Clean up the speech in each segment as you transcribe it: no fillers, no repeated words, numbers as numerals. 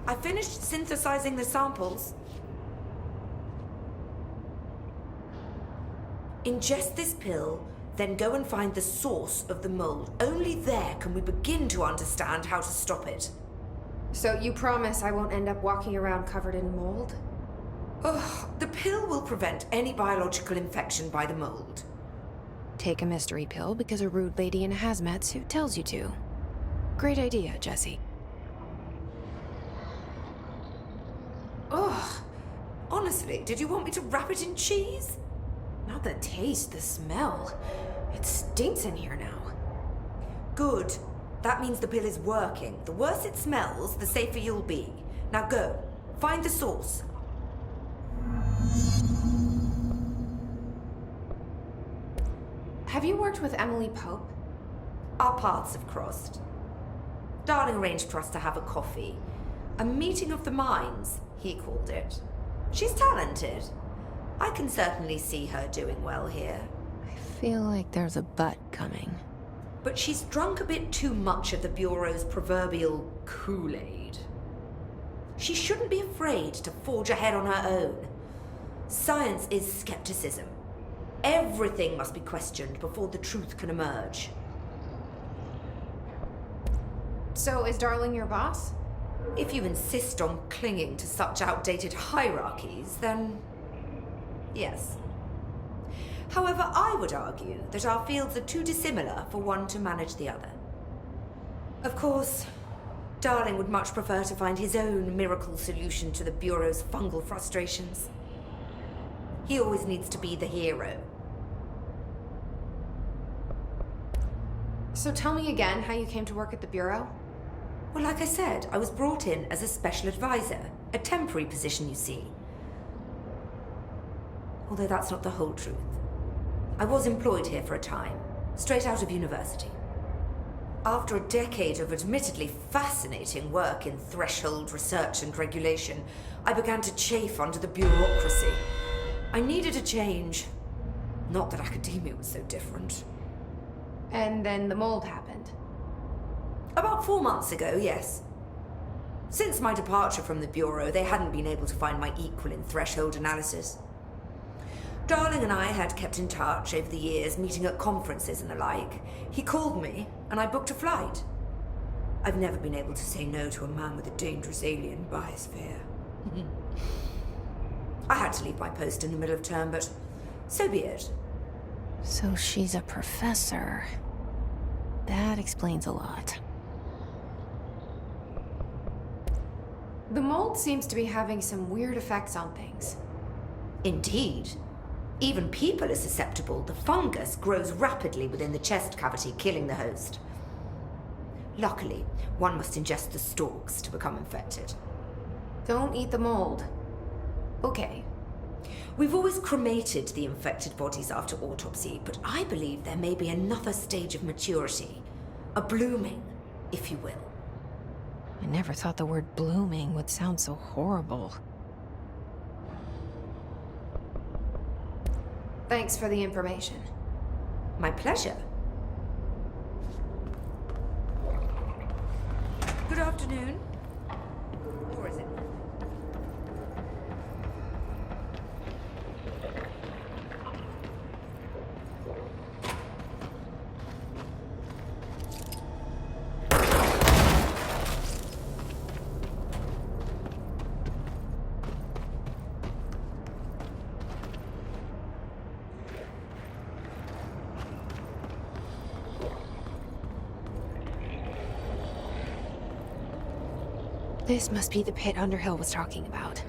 I finished synthesizing the samples. Ingest this pill, then go and find the source of the mold. Only there can we begin to understand how to stop it. So you promise I won't end up walking around covered in mold? Ugh, the pill will prevent any biological infection by the mold. Take a mystery pill because a rude lady in a hazmat suit tells you to. Great idea, Jesse. Ugh. Honestly, did you want me to wrap it in cheese? Not the taste, the smell. It stinks in here now. Good. That means the pill is working. The worse it smells, the safer you'll be. Now go. Find the source. Have you worked with Emily Pope? Our paths have crossed. Darling arranged for us to have a coffee. A meeting of the minds, he called it. She's talented. I can certainly see her doing well here. I feel like there's a but coming. But she's drunk a bit too much of the Bureau's proverbial Kool-Aid. She shouldn't be afraid to forge ahead on her own. Science is skepticism. Everything must be questioned before the truth can emerge. So is Darling your boss? If you insist on clinging to such outdated hierarchies, then yes. However, I would argue that our fields are too dissimilar for one to manage the other. Of course, Darling would much prefer to find his own miracle solution to the Bureau's fungal frustrations. He always needs to be the hero. So tell me again how you came to work at the Bureau? Well, like I said, I was brought in as a special advisor. A temporary position, you see. Although that's not the whole truth. I was employed here for a time, straight out of university. After a decade of admittedly fascinating work in threshold research and regulation, I began to chafe under the bureaucracy. I needed a change. Not that academia was so different. And then the mold happened. About 4 months ago, yes. Since my departure from the Bureau, they hadn't been able to find my equal in threshold analysis. Darling and I had kept in touch over the years, meeting at conferences and the like. He called me, and I booked a flight. I've never been able to say no to a man with a dangerous alien biosphere. I had to leave my post in the middle of term, but so be it. So she's a professor. That explains a lot. The mold seems to be having some weird effects on things. Indeed. Even people are susceptible. The fungus grows rapidly within the chest cavity, killing the host. Luckily, one must ingest the stalks to become infected. Don't eat the mold. Okay. We've always cremated the infected bodies after autopsy, but I believe there may be another stage of maturity. A blooming, if you will. I never thought the word blooming would sound so horrible. Thanks for the information. My pleasure. Good afternoon. Or is it? This must be the pit Underhill was talking about.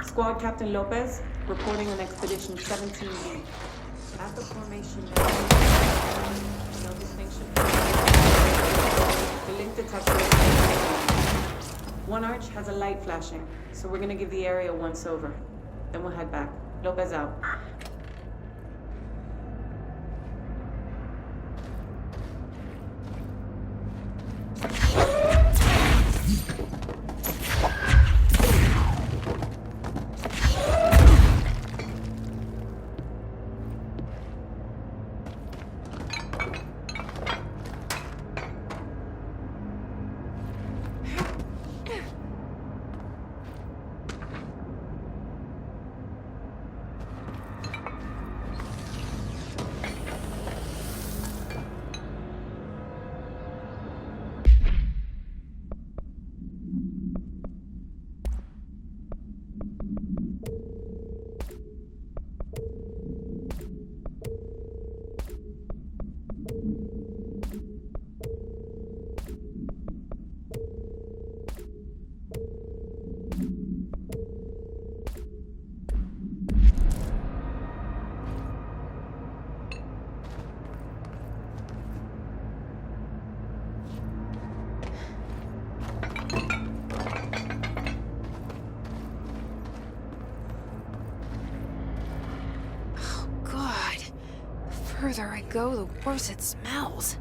Squad Captain Lopez, reporting on Expedition 17B. At the formation now, no distinction. The link detector is one arch has a light flashing, so we're gonna give the area a once-over. Then we'll head back. Lopez out. The further I go, the worse it smells.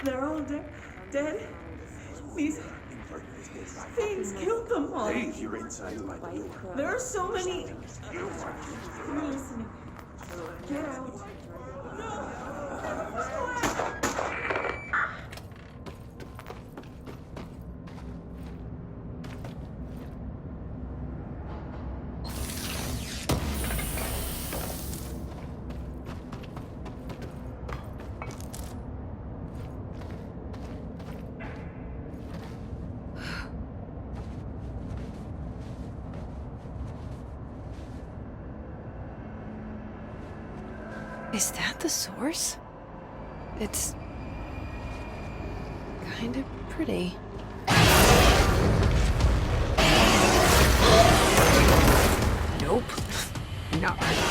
They're all dead. These things killed them all. Hey, you're inside my door. There are so many. You're listening. Get out. Is that the source? It's kind of pretty. Nope. enough.